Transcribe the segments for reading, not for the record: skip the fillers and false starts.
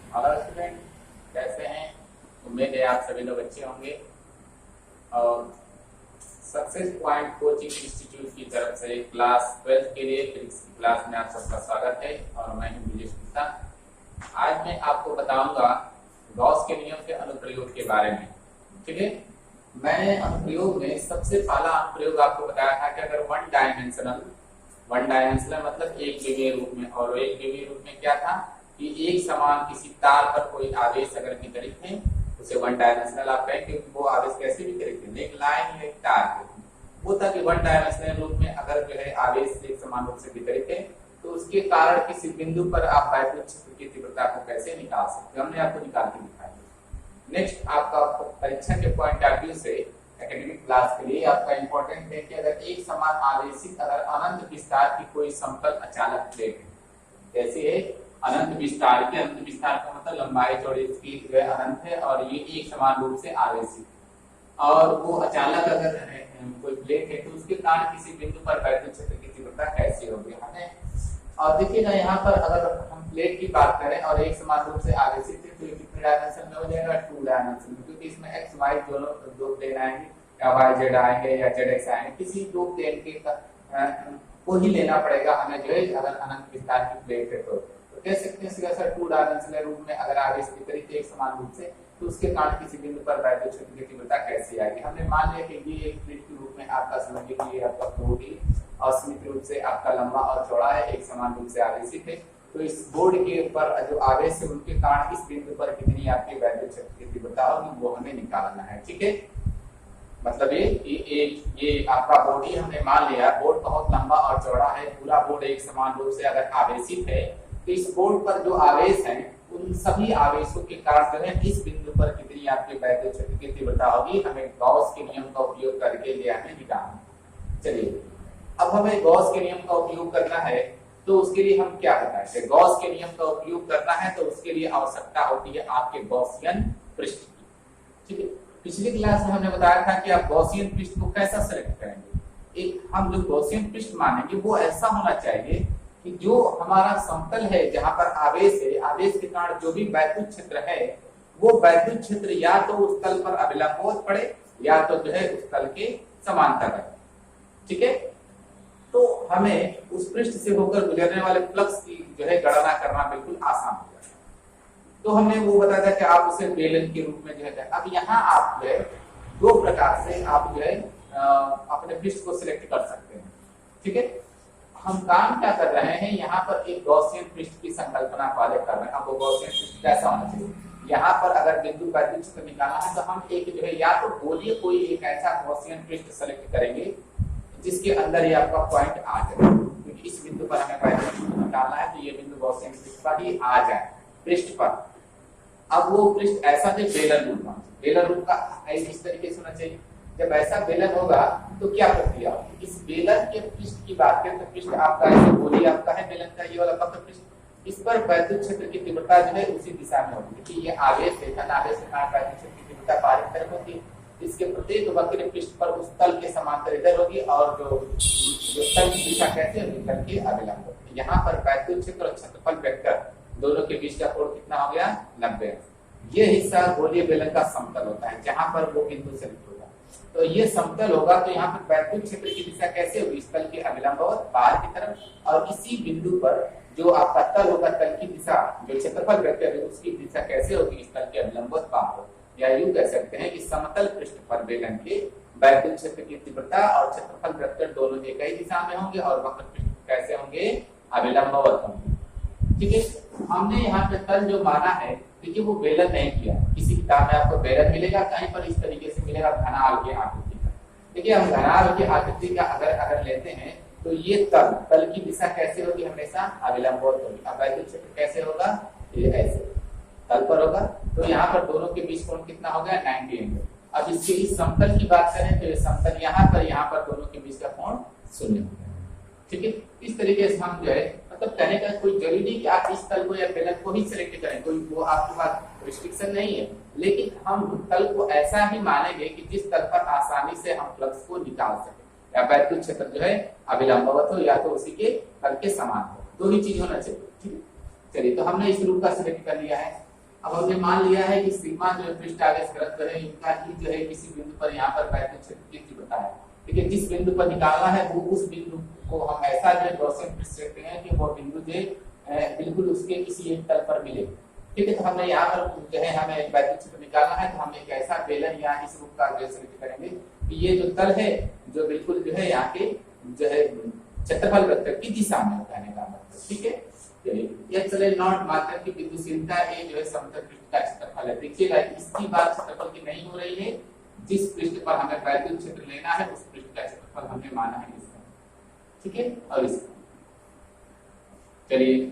Hello student, कैसे हैं? उम्मीद है आप सभी लोग अच्छे होंगे। और सक्सेस पॉइंट कोचिंग इंस्टीट्यूट की तरफ से क्लास 12 के लिए फिजिक्स की क्लास में आप सबका स्वागत है। और मैं हूं ब्रिजेश गुप्ता। आज मैं आपको बताऊंगा गॉस के नियम के अनुप्रयोग के बारे में। ठीक है, मैंने अनुप्रयोग में सबसे पहला अनुप्रयोग आपको बताया था कि अगर वन डायमेंशनल मतलब एक विमीय रूप में, और एक विमीय रूप में क्या था कि एक समान किसी तार पर कोई आवेश अगर वितरित है उसे वन डायमेंशनल आप कहें, क्योंकि वो आवेश कैसे वितरित है, एक लाइन या एक तार है। वो था कि वन डायमेंशनल रूप में अगर जो है आवेश एक समान रूप से वितरित है तो उसके कारण किसी बिंदु पर आप वैद्युत क्षेत्र की तीव्रता को कैसे निकाल सकते हैं, हमने आपको निकाल के दिखाया। नेक्स्ट आपका परीक्षा के पॉइंट ऑफ व्यू से एकेडमिक क्लास के लिए आपका इंपॉर्टेंट है कि अगर एक समान आवेशित अगर अनंत विस्तार की कोई समतल अचानक प्लेट है, जैसे है अनंत विस्तार का मतलब लंबाई चौड़ाई इसकी अनंत है और ये एक समान रूप से आवेशित, और वो अचानक अगर कोई प्लेट है तो उसके कारण किसी बिंदु पर वैद्युत क्षेत्र की तीव्रता कैसे होगी हमें। और देखिएगा यहाँ पर अगर हम प्लेट की बात करें और एक समान रूप से आवेशित है तो ये कितने डायमेंशन में हो जाएगा, 2 डायमेंशन में, क्योंकि इसमें एक्स वाई दोनों दो प्लेन आएंगे या वाई जेड आएंगे या जेड एक्स आएंगे, किसी दो प्लेन के को ही लेना पड़ेगा हमें जो है अगर अनंत विस्तार की प्लेट है तो कह सकते हैं सीधा सा 2 डायमेंशनल रूप में अगर आवेश वितरित एक समान रूप से तो उसके कारण किसी बिंदु पर वैद्युत क्षेत्र की तीव्रता कैसे आएगी। हमने मान लिया कि ये एक प्लेट के रूप में आपका समझिए कि ये आपका बॉडी असमित रूप से आपका लंबा और चौड़ा है, एक समान रूप से आवेशित है, तो इस बोर्ड के ऊपर जो आवेश है उनके कारण इस बिंदु पर कितनी आपकी वैद्युत क्षेत्र की तीव्रता होगी वो हमें निकालना है। ठीक है, मतलब ये आपका बॉडी हमने मान लिया, बोर्ड बहुत लंबा और चौड़ा है, पूरा बोर्ड एक समान रूप से अगर आवेशित है तो इस बोर्ड पर जो आवेश है उन सभी आवेशों के कारण जो है इस बिंदु पर कितनी आपके वैद्युत क्षेत्र की तीव्रता होगी, हमें गॉस के नियम का उपयोग करके ये हमें निकालना। चलिए, अब हमें गॉस के नियम का उपयोग करना है तो उसके लिए हम क्या बताएं, गॉस के नियम का उपयोग करना है तो उसके लिए आवश्यकता होती है आपके गॉसियन पृष्ठ की। ठीक है, पिछली क्लास में हमने बताया था कि आप गॉसियन पृष्ठ को कैसा सेलेक्ट करेंगे। एक हम जो गॉसियन पृष्ठ मानेंगे वो ऐसा होना चाहिए कि जो हमारा समतल है जहां पर आवेश है, आवेश के कारण जो भी वैद्युत क्षेत्र है वो वैद्युत क्षेत्र या तो उस तल पर अभिलंबवत पड़े या तो जो है उस तल के समांतर रहे। ठीक है, तो हमें उस पृष्ठ से होकर गुजरने वाले फ्लक्स की जो है गणना करना बिल्कुल आसान हो जाता है। तो हमने वो बताया था कि आप उसे बेलन के रूप में जो है, अब यहाँ आप जो है दो प्रकार से आप जो है अपने पृष्ठ को सिलेक्ट कर सकते हैं। ठीक है, हम काम क्या कर रहे हैं, यहाँ पर एक गॉसियन पृष्ठ की संकल्पना पहले कर रहे हैं। अब वो गॉसियन पृष्ठ कैसा होना चाहिए, यहाँ पर अगर बिंदु वैद्युत क्षेत्र निकालना है तो हम एक जो है या तो बोलिए कोई एक ऐसा गॉसियन पृष्ठ सेलेक्ट करेंगे जिसके अंदर ये आपका पॉइंट आ जाए, क्योंकि इस बिंदु पर हमें वैद्युत क्षेत्र निकालना है तो ये बिंदु गॉसियन पृष्ठ पर ही आ जाए पृष्ठ पर। अब वो पृष्ठ ऐसा है बेलन रूप का, बेलन रूप का इस तरीके से होना चाहिए। जब ऐसा बेलन होगा तो क्या प्रक्रिया होगी, इस बेलन के पृष्ठ की बात करें तो पृष्ठ आपका ऐसे बोली आपका है बेलन का ये वाला वक्र पृष्ठ, इस पर वैद्युत क्षेत्र की तीव्रता जो है उसी दिशा में होगी, क्योंकि ये आवेश है, धन आवेश के कारण वैद्युत क्षेत्र की तीव्रता बाहरी तरफ होती है। इसके प्रत्येक वक्र पृष्ठ पर उस तल के समांतर इधर होगी और जो तल की दिशा कैसे होगी, तल के अभिलंब होगी। यहाँ पर वैद्युत क्षेत्र और क्षेत्रफल वेक्टर दोनों के बीच का कोण कितना हो गया, 90। ये हिस्सा गोलीय बेलन का समतल होता है जहां पर वो बिंदु सेलेक्ट होगा, तो ये समतल होगा तो यहाँ पर वैद्युत क्षेत्र की दिशा कैसे होगी, इस तल के अभिलंबवत बाहर की तरफ, और इसी बिंदु पर जो आपका तल होगा तल की दिशा जो क्षेत्रफल वेक्टर है उसकी दिशा कैसे होगी, इस तल के अभिलंबवत बाहर। या यूं कह सकते हैं कि समतल पृष्ठ पर बेलन के वैद्युत क्षेत्र की तीव्रता और क्षेत्रफल वेक्टर दोनों एक ही दिशा में होंगे और वक्र पृष्ठ कैसे होंगे, अभिलंबवत होंगे। ठीक है, हमने यहाँ पे तल जो माना है, देखिए वो बेलन नहीं किया, किसी किताब में आपको बेलन मिलेगा, कहीं पर इस तरीके से मिलेगा घनाल की आकृति का। देखिए हम घनाल की आकृति का अगर लेते हैं तो ये तल की दिशा कैसे होगी, हमेशा अभिलंबवत होगी। अब वैद्युत क्षेत्र कैसे होगा, ये ऐसे तल पर होगा, तो यहाँ पर दोनों के बीच कोण कितना हो गया, 90 एंगल। अब इसके इस समतल की बात करें तो ये समतल यहाँ पर दोनों के बीच का कोण 0 हो गया। ठीक है, इस तरीके से हम जो है मतलब कहने का कोई जरूरी नहीं कि आप इस तल को या बेलन को ही सिलेक्ट करें, कोई वो आपके पास रिस्ट्रिक्शन नहीं है, लेकिन हम तल को ऐसा ही मानेंगे कि जिस तल पर आसानी से हम फ्लक्स को निकाल सके या वैद्युत क्षेत्र जो है अभिलंबवत हो या तो उसी के तल के समान हो, दो ही चीज होना चाहिए। ठीक है, चलिए तो हमने इस रूप का सिलेक्ट कर लिया है। अब हमने मान लिया है कि सिग्मा जो है पृष्ठ आवेश घनत्व है, इनका ई जो है किसी बिंदु पर यहाँ पर वैद्युत क्षेत्र की बताया, ठीक है। जिस बिंदु पर निकालना है वो उस बिंदु को हम ऐसा जो है गॉसियन पृष्ठ कहते हैं कि वो बिंदु जो बिल्कुल उसके किसी एक तल पर मिले, ठीक है। तो हमने यहाँ पर जो है हमें वैद्युत क्षेत्र निकालना है, तो हम एक ऐसा बेलन या इस रूप का सेलेक्ट करेंगे कि ये जो तल है जो बिल्कुल जो है यहाँ के जो है क्षेत्रफल वेक्टर की दिशा में कहने का मतलब, ठीक है। ये चले नॉट माध्यम की विद्युशीलता ए जो है समतल पृष्ठ का क्षेत्रफल है। देखिएगा इसकी बात क्षेत्रफल की नहीं हो रही है, जिस पृष्ठ पर हमें वैद्युत क्षेत्र लेना है उस पृष्ठ का क्षेत्रफल हमने माना है इसका, ठीक है। और इसका चलिए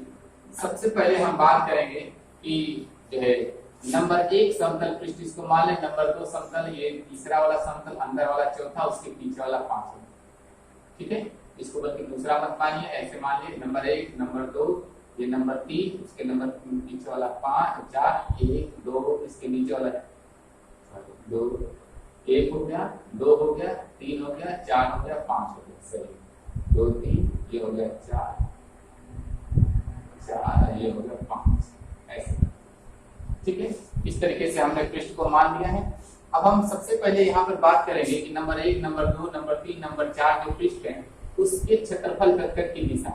सबसे पहले हम बात करेंगे कि जो है नंबर 1 समतल पृष्ठ इसको मान लें, नंबर 2 समतल, ये तीसरा वाला समतल, अंदर वाला चौथा, उसके पीछे वाला 5, ठीक है। इसको बल्कि दूसरा मत मानिए, ऐसे मान लीजिए नंबर 1 नंबर 2 ये नंबर 3, उसके नंबर पीछे वाला 5 4 1 2, इसके नीचे वाला 2, 1 हो गया, 2 हो गया, 3 हो गया, 4 हो गया, 5 हो गया, सही 2 3 ये हो गया 4 4 ये हो गया 5, ऐसे, ठीक है। इस तरीके से हमने पृष्ठ को मान लिया है। अब हम सबसे पहले यहाँ पर बात करेंगे कि नंबर 1 नंबर 2 नंबर 3 नंबर 4 जो पृष्ठ है उसके क्षेत्रफल वेक्टर की दिशा,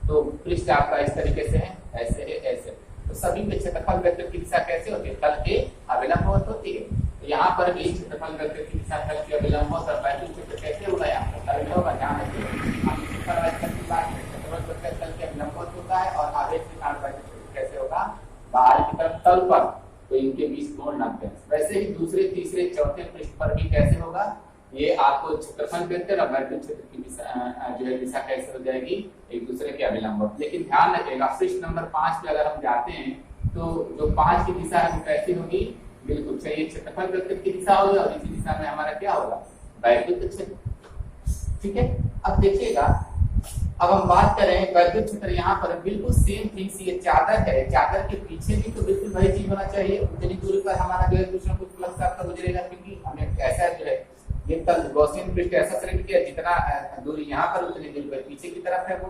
तो पृष्ठ आपका इस तरीके से है, ऐसे है, ऐसे, तो सभी में क्षेत्रफल वेक्टर की दिशा कैसे होती है, तल के अभिलंबवत होती है। तो यहाँ पर भी क्षेत्रफल वेक्टर की दिशा तल के अभिलंबवत और वैद्युत क्षेत्र कैसे होगा, यहाँ पर तल होगा, जहाँ हम क्षेत्रफल वेक्टर की बात करें, क्षेत्रफल वेक्टर तल के अभिलंबवत होता है और आवेश के कारण वैद्युत क्षेत्र कैसे होगा, बाहर की तरफ तल पर, तो इनके बीच कोण नापते हैं। वैसे ही दूसरे तीसरे चौथे पृष्ठ पर भी कैसे होगा, ये आपको क्षेत्रफल वेक्टर और वैद्युत क्षेत्र की दिशा जो है दिशा कैसे हो जाएगी, एक दूसरे के अभिलंब। लेकिन ध्यान रखिएगा पृष्ठ नंबर 5 पे अगर हम जाते हैं तो जो 5 की दिशा है वो कैसी होगी, बिल्कुल सही क्षेत्रफल वेक्टर की दिशा होगी और इसी दिशा में हमारा क्या होगा, वैद्युत क्षेत्र, ठीक है। अब देखिएगा अब हम बात करें वैद्युत क्षेत्र, यहाँ पर बिल्कुल सेम थिंग्स, ये चादर है, चादर के पीछे भी तो बिल्कुल वही चीज होना चाहिए, उतनी दूरी पर हमारा जो है कुछ ना कुछ फ्लक्स आपका गुजरेगा, क्योंकि हमें ऐसा जो है ये तल गॉसियन पृष्ठ ऐसा सेलेक्ट किया जितना दूरी यहाँ पर उतनी दूरी पर पीछे की तरफ है वो,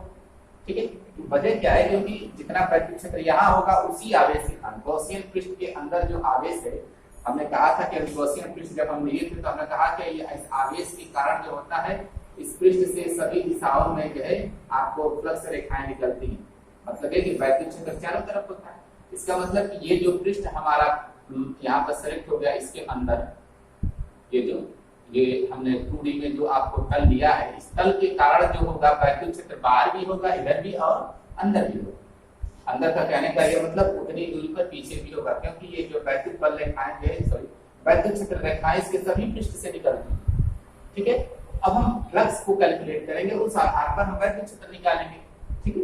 ठीक है। वजह क्या है, क्योंकि जितना वैद्युत क्षेत्र यहाँ होगा उसी आवेश के कारण गॉसियन पृष्ठ के अंदर जो आवेश है, हमने कहा था कि गॉसियन पृष्ठ जब हम लिए थे तो हमने कहा कि इस आवेश के कारण जो होता है इस पृष्ठ से सभी दिशाओं में जो है आपको फ्लक्स रेखाएं निकलती हैं, मतलब है कि वैद्युत क्षेत्र चारों तरफ होता है। इसका मतलब कि ये जो पृष्ठ हमारा यहाँ पर सेलेक्ट हो गया, इसके अंदर ये हमने 2D में जो आपको तल दिया है, इस तल के कारण जो होगा वैद्युत क्षेत्र बाहर भी होगा, इधर भी और अंदर भी होगा। अंदर का कहने का ये मतलब उतनी दूरी पर पीछे भी होगा, क्योंकि ये जो वैद्युत बल रेखाएं जो है सॉरी वैद्युत क्षेत्र रेखाएं इसके सभी पृष्ठ से निकलती हैं, ठीक है। अब हम फ्लक्स को कैलकुलेट करेंगे, उस आधार पर हम वैद्युत क्षेत्र निकालेंगे, ठीक है।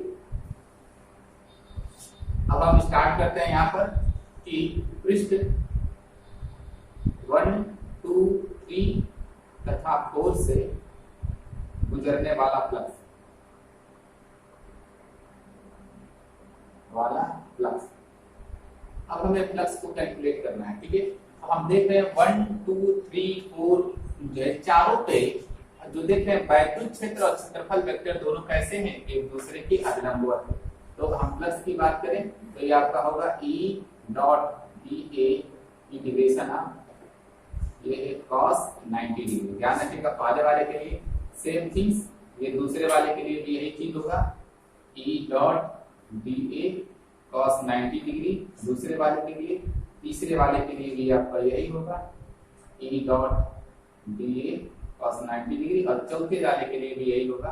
अब हम स्टार्ट करते हैं यहाँ पर कि पृष्ठ 1 2 3 तथा 4 से गुजरने वाला फ्लक्स अब हमें फ्लक्स को कैलकुलेट करना है, ठीक है। तो हम देख रहे हैं 1 2 3 4 जो है चारों पे जो देख रहे हैं वैद्युत क्षेत्र और क्षेत्रफल वेक्टर दोनों कैसे हैं, एक दूसरे के अभिलंबवत है। तो हम फ्लक्स की बात करें तो ये आपका होगा E डॉट dA इंटीग्रेशन ये है cos 90 डिग्री। ध्यान रखिएगा पहले वाले के लिए सेम चीज, ये दूसरे वाले के लिए भी यही चीज होगा, E dot dA cos 90 degree दूसरे वाले के लिए, तीसरे वाले के लिए भी आपका यही होगा E dot dA cos 90 degree और चौथे वाले के लिए भी यही होगा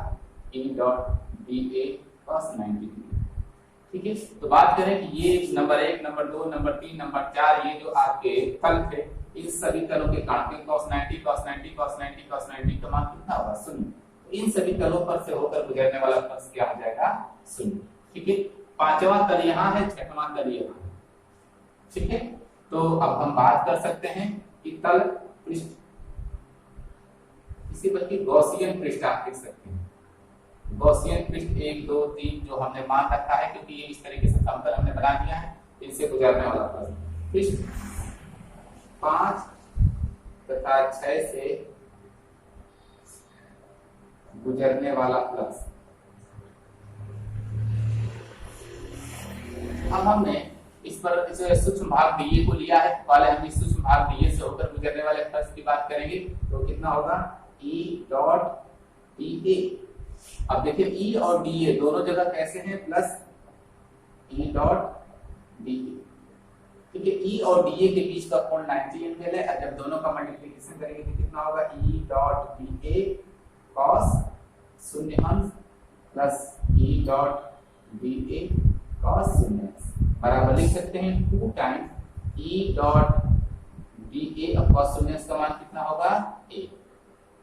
E dot dA cos 90 degree, ठीक है। तो बात करें कि ये नंबर 1 नंबर 2 नंबर 3 नंबर 4 ये जो आपके तल थे इन सभी तलों के कारण cos 90 cos 90 cos 90 cos 90 का मान कितना होगा 0। तो इन सभी तलों पर से होकर गुजरने वाला फ्लक्स क्या हो जाएगा 0, ठीक है। पांचवा तल यहाँ है, छठवां तल यहाँ, ठीक है। तो अब हम बात कर सकते हैं कि तल पृष्ठ इसी बल्कि गॉसियन पृष्ठ आप लिख सकते हैं, गॉसियन पृष्ठ 1 2 3 जो हमने मान रखा है, क्योंकि ये इस तरीके से समतल हमने बना दिया है, इनसे गुजरने वाला पृष्ठ 5 तथा 6 से गुजरने वाला फ्लक्स। अब हमने इस पर जो सूक्ष्म भाग डीए को लिया है, पहले हम इस सूक्ष्म भाग डीए से होकर गुजरने वाले फ्लक्स की बात करेंगे, तो कितना होगा ई डॉट डीए। अब देखिए ई और डीए दोनों जगह कैसे हैं, प्लस ई डॉट डीए। ठीक है, ई और डीए के बीच का कोण 90 एंगल है, और जब दोनों का मल्टीप्लिकेशन करेंगे तो कितना होगा, ई डॉट डीए cos 0 अंश plus E dot DA cos 0 अंश बराबर लिख सकते हैं 2 टाइम्स ई डॉट डीए अब cos 0 अंश का मान कितना होगा, a।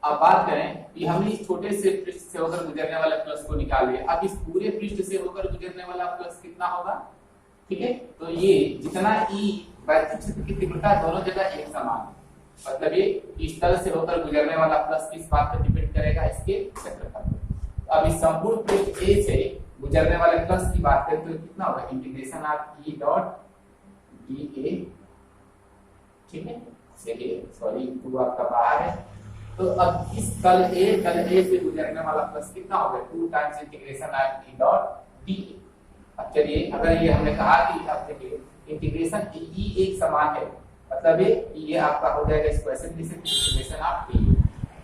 अब बात करें कि हमने इस छोटे से पृष्ठ से होकर गुजरने वाला फ्लक्स को निकाल लिया, अब इस पूरे पृष्ठ से होकर गुजरने वाला फ्लक्स कितना होगा। ठीक है, तो ये जितना ई वैद्युत क्षेत्र की तीव्रता दोनों जगह एक समान है, मतलब ये इस तल से होकर गुजरने वाला फ्लक्स किस बात पर डिपेंड करेगा, इसके क्षेत्रफल पर। अब इस संपूर्ण पृष्ठ ए से गुजरने वाले फ्लक्स की बात करें तो कितना होगा, integration of E dot DA. ठीक है, चलिए सॉरी 2 आपका बाहर है, तो अब इस तल ए से गुजरने वाला फ्लक्स कितना होगा, 2 times integration of E dot DA. अब चलिए अगर ये हमने कहा कि अब देखिए इंटीग्रेशन ई एक समान है, मतलब ये आपका हो जाएगा, इसको ऐसे लिख सकते हैं इंटीग्रेशन ऑफ ई।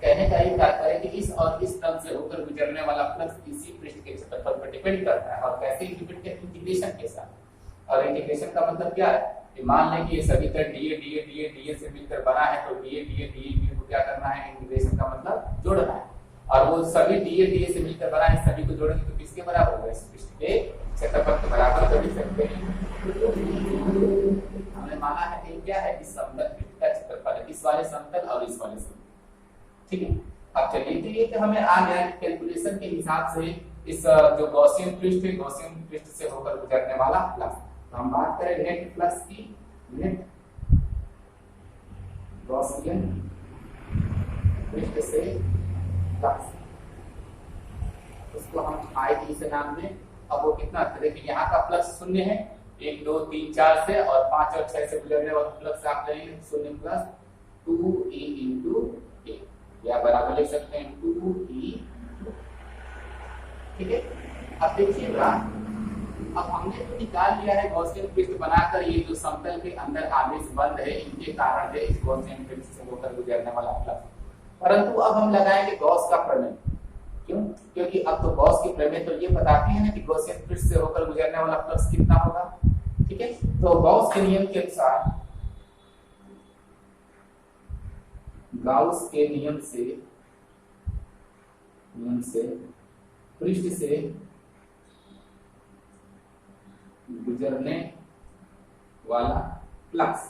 कहने का ये तात्पर्य कि इस और इस तल से होकर गुजरने वाला फ्लक्स इसी पृष्ठ के क्षेत्रफल पर डिपेंड करता है, और कैसे डिपेंड करता है, इंटीग्रेशन के साथ। और इंटीग्रेशन का मतलब क्या है, मान लें कि ये सभी तरह डीए डीए डीए डीए से मिलकर बना है, तो डीए डीए डीए को क्या करना है, इंटीग्रेशन का मतलब जोड़ना है, और वो सभी डीए डीए से मिलकर बना है, सभी को जोड़ेंगे तो किसके बराबर होगा, इस पृष्ठ के क्षेत्रफल के बराबर कर सकते हैं। हमने माना है कि क्या है, इस समतल पृष्ठ का क्षेत्रफल है, इस वाले समतल और इस वाले समतल। ठीक है, अब चलिए तो ये हमें आ गया कैलकुलेशन के हिसाब से इस जो गॉसियन पृष्ठ है, गॉसियन पृष्ठ से होकर गुजरने वाला फ्लक्स। तो हम बात करें नेट फ्लक्स की, नेट गॉसियन पृष्ठ से फ्लक्स, उसको हम आई से नाम दें। अब वो कितना, देखिए यहाँ का फ्लक्स 0 है, 1 2 3 4 से, और 5 और 6 से गुजरने वाला फ्लक्स आप लेंगे 0 प्लस 2e इंटू ए, या बराबर लिख सकते हैं 2e। ठीक है, अब देखिएगा, अब हमने तो निकाल लिया है गॉसियन पृष्ठ बनाकर, ये जो समतल के अंदर आवेश बंद है, इनके कारण है इस गॉसियन पृष्ठ से होकर गुजरने वाला फ्लक्स। परंतु अब हम लगाएंगे गॉस का प्रमेय। क्यों, क्योंकि अब तो गॉस की प्रमेय तो ये बताती है ना कि गॉसियन पृष्ठ से होकर गुजरने वाला फ्लक्स कितना होगा। ठीक है, तो गॉस के नियम के अनुसार, गॉस के नियम से पृष्ठ से गुजरने वाला फ्लक्स,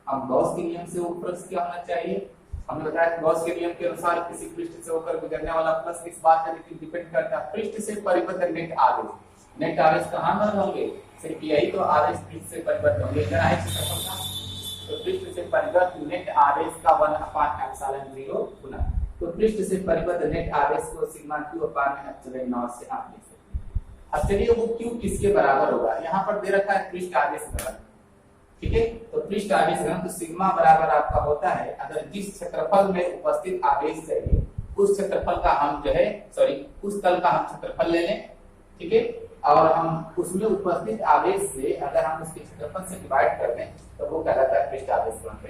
अब गॉस के नियम से वो फ्लक्स क्या होना चाहिए, हमने बताया गॉस के नियम के अनुसार किसी पृष्ठ से होकर गुजरने वाला फ्लक्स किस बात पर डिपेंड करता है, पृष्ठ से परिबद्ध नेट आवेश। नेट आवेश कहां पर होंगे, सिर्फ यही तो आवेश पृष्ठ से परिबद्ध होंगे, क्या है क्षेत्रफल का, तो पृष्ठ से परिबद्ध नेट आवेश का 1/ε0 गुना, तो पृष्ठ से परिबद्ध नेट आवेश को सिग्मा q/ε0 से आप लिख सकते हैं। अब चलिए वो q किसके बराबर होगा, यहाँ पर दे रखा है पृष्ठ आवेश घनत्व। ठीक है, तो पृष्ठ आवेश घनत्व सिग्मा बराबर आपका होता है, अगर जिस क्षेत्रफल में उपस्थित आवेश चाहिए उस क्षेत्रफल का हम जो है उस तल का हम क्षेत्रफल ले लें। ठीक है, और हम उसमें उपस्थित आवेश से अगर हम उसके क्षेत्रफल से डिवाइड कर दें तो वो कहलाता है पृष्ठ आवेश घनत्व,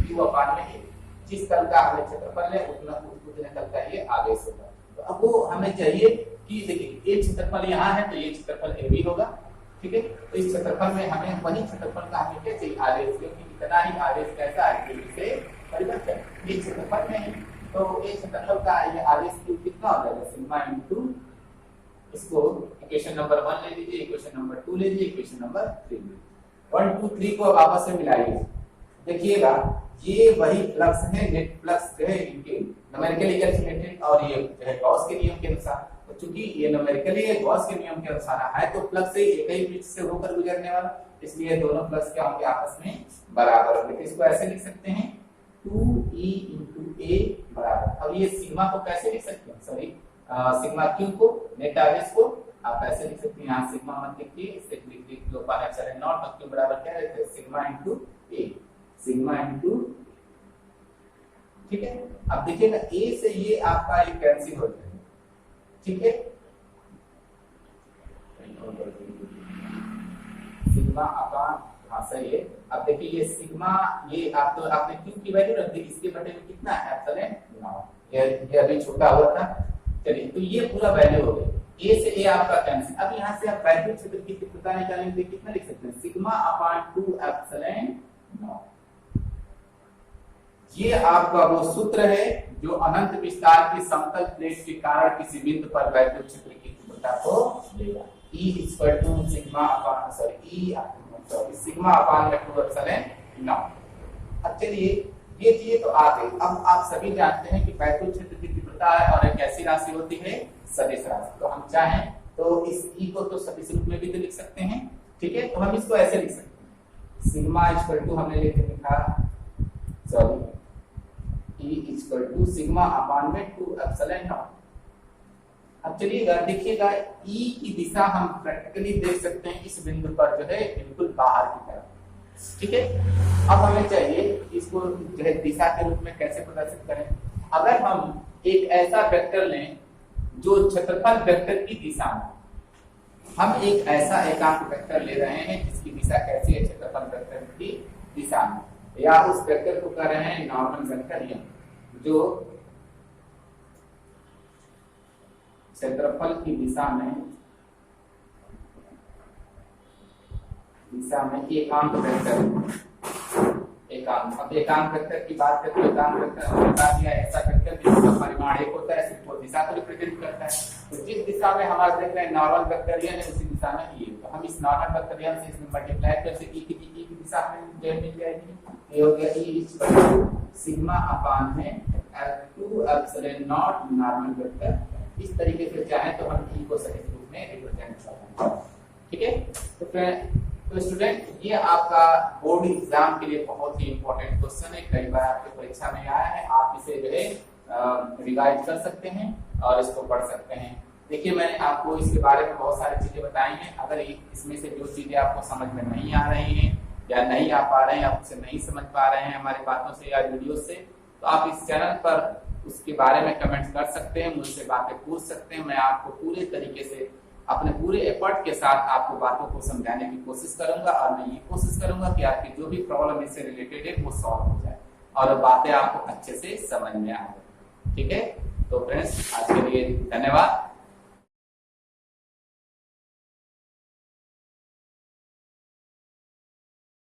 q/a। जिस तल का हमें क्षेत्रफल है उतने तल का ये आवेश होगा। तो अब वो हमें चाहिए कि देखिए एक क्षेत्रफल यहाँ है तो ये क्षेत्रफल AB होगा। ठीक है, तो इस क्षेत्रफल में हमें वही क्षेत्रफल का हमें क्या चाहिए, आवेश, क्योंकि इतना ही आवेश कैसा है पृष्ठ से परिबद्ध है, एक क्षेत्रफल में है, तो एक क्षेत्रफल का ये आवेश कितना हो जाएगा, सिग्मा इंटू, इसको इक्वेशन नंबर 1 ले लीजिए, इक्वेशन नंबर 2 ले लीजिए, इक्वेशन नंबर 3 1 2 3 को आपस में मिलाइए। देखिएगा ये वही फ्लक्स है, नेट फ्लक्स है इनके न्यूमेरिकली कैलकुलेटेड, और ये जो है गॉस के नियम के अनुसार, तो चूंकि ये न्यूमेरिकली गॉस के नियम के अनुसार है तो फ्लक्स से एक ही पृष्ठ से होकर गुजरने वाला, इसलिए दोनों फ्लक्स क्या होंगे, आपस में बराबर होंगे। इसको ऐसे लिख सकते हैं 2e इंटू ए बराबर, अब ये सिग्मा को कैसे लिख सकते हैं, सिग्मा क्यू को, नेट आवेश को आप ऐसे लिख सकते हैं, यहाँ सिग्मा मत लिखिए, इसे लिख दीजिए q/ε0 और q बराबर क्या रहता है, सिग्मा इंटू ए, सिग्मा इंटू। ठीक है, अब देखिएगा ए से ये आपका ये कैंसिल हो जाएगा। ठीक है, सिग्मा अपान, हाँ सही है। अब देखिए ये सिग्मा, ये आप तो आपने क्यू की वैल्यू रख दी, इसके बटे में कितना है एप्सिलॉन नॉट, ये अभी छूटा हुआ था। चलिए तो ये पूरा वैल्यू हो गया, ए से ए आपका कैंसिल। अब यहाँ से आप वैद्युत क्षेत्र की तीव्रता निकालेंगे, कितना लिख सकते हैं, सिग्मा अपान 2 एप्सिलॉन नॉट। ये आपका वो सूत्र है जो अनंत विस्तार की समतल प्लेट के कारण किसी बिंदु पर वैद्युत क्षेत्र की तीव्रता को देगा। E equal to sigma upon sigma upon 2 epsilon naught. अब चलिए ये चीजें तो आ गई। अब आप सभी जानते हैं कि वैद्युत क्षेत्र की तीव्रता है और एक ऐसी राशि होती है सदिश राशि। तो हम चाहें तो इस E को तो सदिश रूप में भी तो लिख सकते हैं, ठीक है। तो हम इसको ऐसे लिख सकते हैं, सिग्मा इक्वल टू हमने लिखा sorry E equal to sigma upon में 2 एप्सिलॉन नॉट। अब चलिएगा देखिएगा E की दिशा हम प्रैक्टिकली देख सकते हैं इस बिंदु पर जो है बिल्कुल बाहर की तरफ, ठीक है। अब हमें चाहिए इसको जो है दिशा के रूप में कैसे प्रदर्शित करें। अगर हम एक ऐसा वेक्टर लें जो क्षेत्रफल वेक्टर की दिशा में, हम एक ऐसा एकांक वेक्टर ले रहे हैं जिसकी दिशा कैसी है, क्षेत्रफल वेक्टर की दिशा में, या उस वेक्टर को कह रहे हैं नॉर्मल वेक्टर, जो क्षेत्रफल की दिशा में एकांक वेक्टर, एकांक। अब एकांक वेक्टर की बात करें तो एकांक वेक्टर हमने बता दिया ऐसा वेक्टर जिसका परिमाण एक होता है, सिर्फ वो दिशा को रिप्रेजेंट करता है। तो जिस दिशा में हमारा देख रहे हैं नॉर्मल वेक्टरियन है उसी दिशा में ये, तो हम इस नॉर्मल वेक्टरियन से इसमें मल्टीप्लाई करके ई की दिशा में मिल जाएगी। ये हो गया E equal to sigma upon में 2 एप्सिलॉन नॉट नॉर्मल वेक्टर। इस तरीके से चाहे तो हम E को सदिश रूप में रिप्रेजेंट कर सकते हैं, ठीक है। तो स्टूडेंट ये आपका बोर्ड एग्जाम के लिए बहुत ही इंपॉर्टेंट क्वेश्चन है, कई बार आपके परीक्षा में आया है। आप इसे जो है रिवाइज कर सकते हैं और इसको पढ़ सकते हैं। देखिए मैंने आपको इसके बारे में बहुत सारी चीजें बताई हैं। अगर इसमें से जो चीजें आपको समझ में नहीं आ रही हैं या नहीं आ पा रहे हैं, आप उसे नहीं समझ पा रहे हैं हमारी बातों से या वीडियो से, तो आप इस चैनल पर उसके बारे में कमेंट कर सकते हैं, मुझसे बातें पूछ सकते हैं। मैं आपको पूरे तरीके से अपने पूरे एफर्ट के साथ आपको बातों को समझाने की कोशिश करूंगा और मैं ये कोशिश करूंगा कि आपकी जो भी प्रॉब्लम इससे रिलेटेड है वो सॉल्व हो जाए और बातें आपको अच्छे से समझ में आ जाए, ठीक है। तो फ्रेंड्स आज के लिए धन्यवाद।